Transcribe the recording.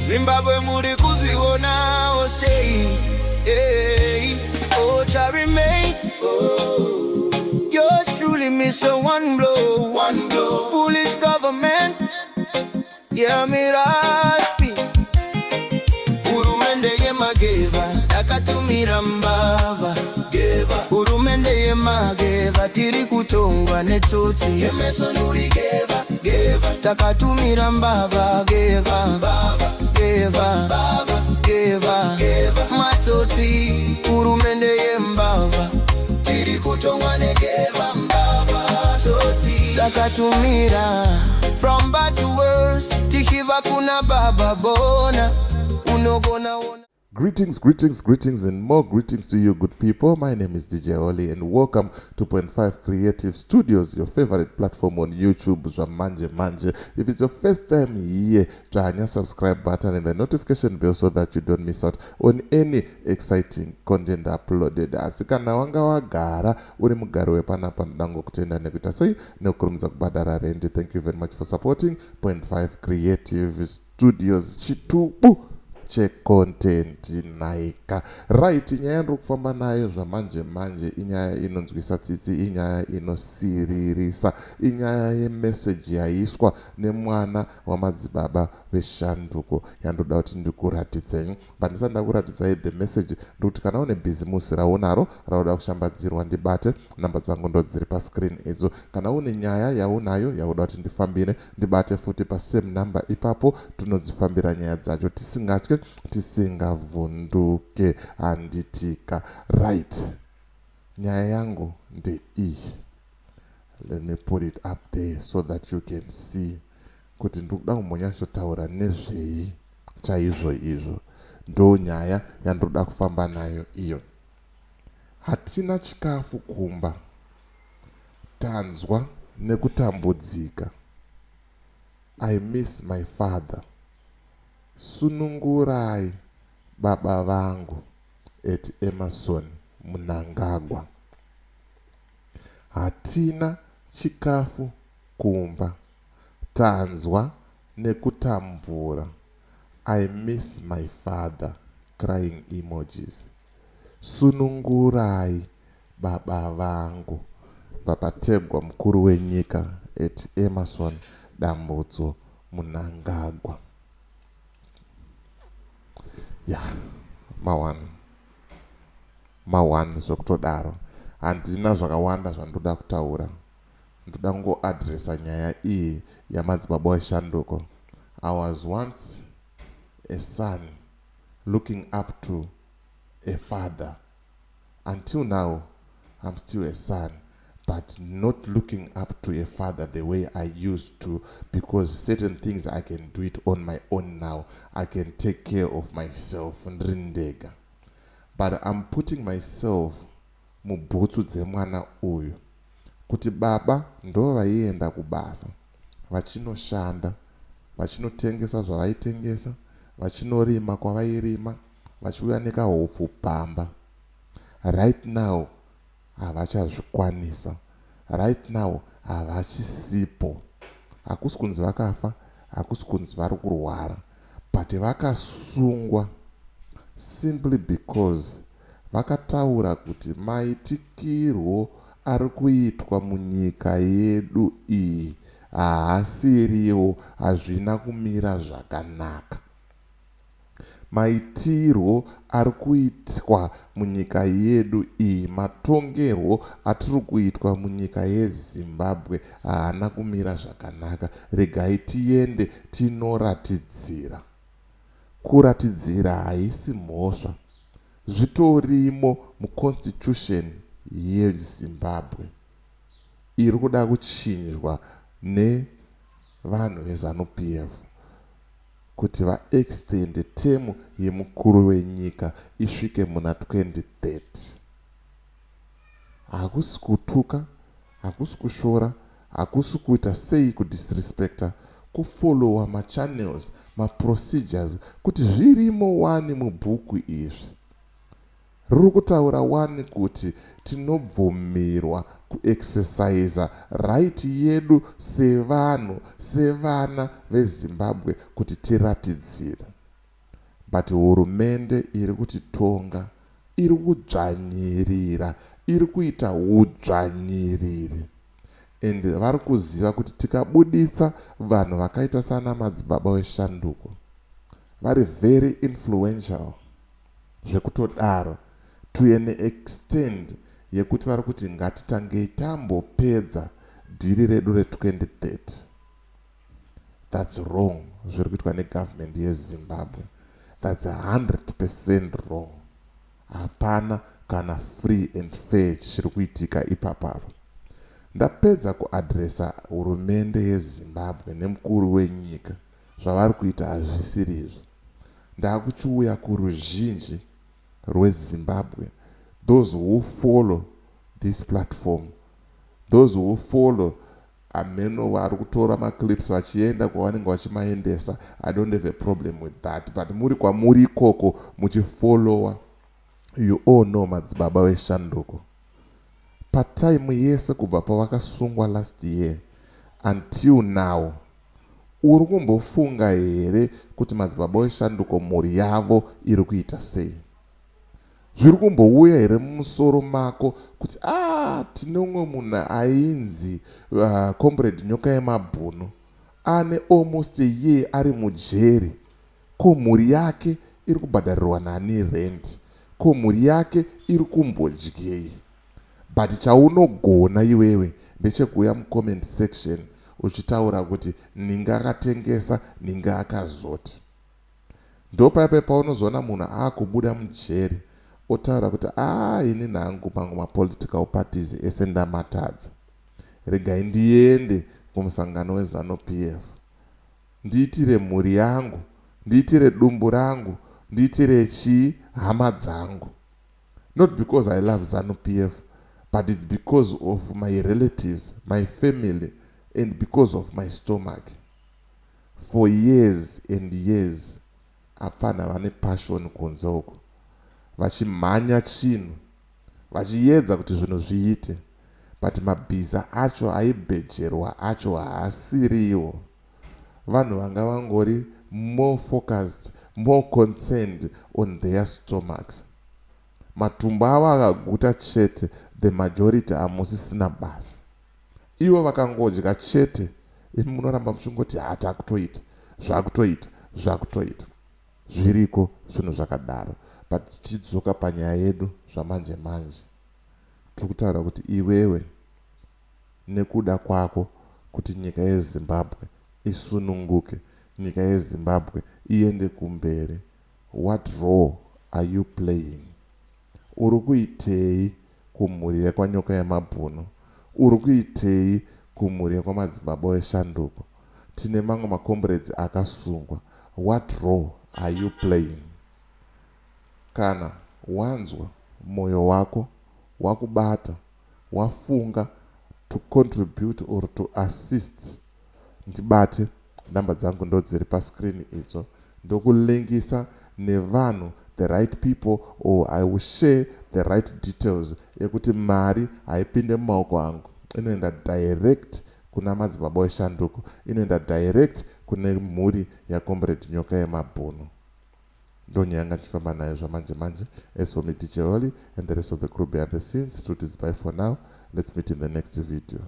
Zimbabwe muri kuzviona sei. Oh, shall remain. Yours truly miss a one blow. Foolish government. Yeah, me raspi. Urumende yemageva akatumira mbava. Urumende yemageva tiri kutongwa netoti. Emerson uri geva takatumira mbava geva matoti. Urumende yembava tiri kutongwa negeva mbava toti takatumira. From bad to worse tishiva kuna baba bona unogona ona. Greetings, and more greetings to you, good people. My name is DJ Oli, and welcome to Point 5 Creative Studios, your favorite platform on YouTube, Manje. If it's your first time here, try the subscribe button and the notification bell so that you don't miss out on any exciting content uploaded. Asikana wanga wagara, uri mugaro wepanapa ndango kutenda nekuita sei, neokurumza kubadara rendi. Thank you very much for supporting Point 5 Creative Studios. Chitubu che content naika. Right, inyaya ndokufamba nayo zvamanje inyaya inonzwisa tsitsi, inyaya inosiririsa, inyaya yemessage yaiswa nemwana wamadzibaba veshanduko yandoda kuti ndikuratidzei. Pandisati ndakuratidzai the message ndokuti kana une bhizimusi raunaro rauda kushambadzirwa ndibate, namba dzangu ndo dziri pascreen idzo. Kana une nyaya yaunayo yauda kuti ndifambire ndibate futi pasame number ipapo, tunodzifambira nyaya dzacho tisingatye tisingavhunduke anditika. Right, nyaya yangu nde iyi. Let me put it up there so that you can see kuti ndokuda kumbonyatsotaura nezvei chaizvo izvo. Ndo nyaya yandoda kufamba nayo iyo. Hatina chikafu kumba, tanzwa nekutambudzika. I miss my father. Sunungurai baba vangu at Emerson Mnangagwa. Hatina chikafu kumba, tanzwa nekutambura. I miss my father. Crying emojis. Sunungurai baba vangu. Baba Tegwa mkuru wenyika at Emerson Dambudzo Mnangagwa. Yeah, mawan zvokutodaro. Handina zvakawanda zvandoda kutaura. Ndoda kungoadresa nyaya iyi yamadzibaba eshanduko. I was once a son looking up to a father. Until now, I'm still a son, but not looking up to a father the way I used to, because certain things I can do it on my own now. I can take care of myself, ndrindega. But I'm putting myself mubhutsu dzemwana uyu. Kuti baba ndo vaienda kubasa, vachinoshanda, vachinotengesa zvavaitengesa, vachinorima kwavairima, vachiuya nekahofu pamba. Right now, havachazvikwanisa. Right now, havachisipo. Hakusi kunzi vakafa, hakusi kunzi vari kurwara, but vakasungwa simply because vakataura kuti maitikirwo ari kuitwa munyika yedu iyi haasiriwo, hazvina kumira zvakanaka. Maitirwo ari kuitwa munyika yedu iyi, matongerwo atiri kuitwa munyika yeZimbabwe haana kumira zvakanaka. Regai tiende tinoratidzira. Kuratidzira haisi mhosva. Zvitorimo muconstitution yeZimbabwe iri kuda kuchinjwa nevanhu veZANU-PF kuti va-extend temu yemukuru wenyika isvike muna 2030. Hakusi kutuka, hakusi kushora, hakusi kuita sei kudisrespecta, kufollowa machannels, maprocedures, kuti zvirimo wani mubhuku izvi. Ruri kutaura wani kuti tinobvumirwa kuexercise right yedu sevanhu, sevana veZimbabwe kuti tiratidzire. but hurumende iri kutitonga iri kudzvanyirira, iri kuita udzvanyiriri, and vari kuziva kuti tikabuditsa vanhu vakaita sana madzibaba weshanduko, vari very influential zvekutodaro, to an extent yekuti vari kuti ngatitangei tambopedza dhiri redu re2030. That's wrong. Zviri kuitwa negovernment yeZimbabwe. That's 100% wrong. Hapana kana free and fair chiri kuitika ipapapo. Ndapedza kuadresa hurumende yeZimbabwe nemukuru wenyika. Zvavari kuita hazvisiri izvo. Ndakuchiuya kuruzhinji rweZimbabwe. Those who follow this platform, those who follow ameno vari kutora maclips vachienda kwavanenge vachimaendesa, I don't have a problem with that, but muri kwamuri ikoko muchifollowa, you all know madzibaba weshanduko. Patime yese kubva pavakasungwa last year until now, uri kumbofunga here kuti madzibaba weshanduko mhuri yavo iri kuita sei? Zviri kumbouya here mumusoro mako kuti tine umwe munhu ainzi comrade nyoka yemabhunu ane almost a year ari mujeri, ko mhuri yake iri kubhadharirwa nani rent, ko mhuri yake iri kumbodyei? But chaunogona iwewe ndechekuuya mucomment section uchitaura kuti ninga akatengesa, ninga akazoti. Ndopaipa paunozoona munhu akubuda mujeri otaura kuti ini nangu mangu mapolitical parties ese ndamatadza, regai ndiende kumusangano weZANU-PF, ndiitire mhuri yangu, ndiitire dumbu rangu, ndiitire hama dzangu. Not because I love ZANU-PF, but it's because of my relatives, my family, and because of my stomach. For years and years afana vane passion kunze uko, vachimhanya chinhu, vachiedza kuti zvinhu zviite, but mabhiza acho aibhejerwa acho haasiriwo. Vanhu vanga vangori more focused, more concerned on their stomachs. Matumbu avo akaguta chete, the majority hamusisina basa. Ivo vakangodya chete, imi munoramba muchingoti takutoita, zvakutoita. Zviriko zvinhu zvakadaro. But tichidzoka panyaya yedu zvamanje manje, tiri kutaura kuti iwewe nekuda kwako kuti nyika yeZimbabwe isununguke, nyika yeZimbabwe iende kumberi, what role are you playing? Uri kuitei kumhuri yakwanyoka yemabhunu? Uri kuitei kumhuri yakwamadzibaba weshanduko? Tine mamwe macomrades akasungwa, what role are you playing? Kana wanzwa moyo wako wakubata, wafunga to contribute or to assist, ndibate, namba dzangu ndo dziri pascreen idzo, ndokulengisa nevanhu, the right people, or I will share the right details yekuti mari haipinde mumaoko angu, inoenda direct kuna madzibaba weshanduko, inoenda direct kune mhuri yaComrade nyoka yemabhunu. Ndonyanga chifamba nayo zvamanje manje. As for me, DJ Oli, and the rest of the crew behind the scenes, truth is bye for now. Let's meet in the next video.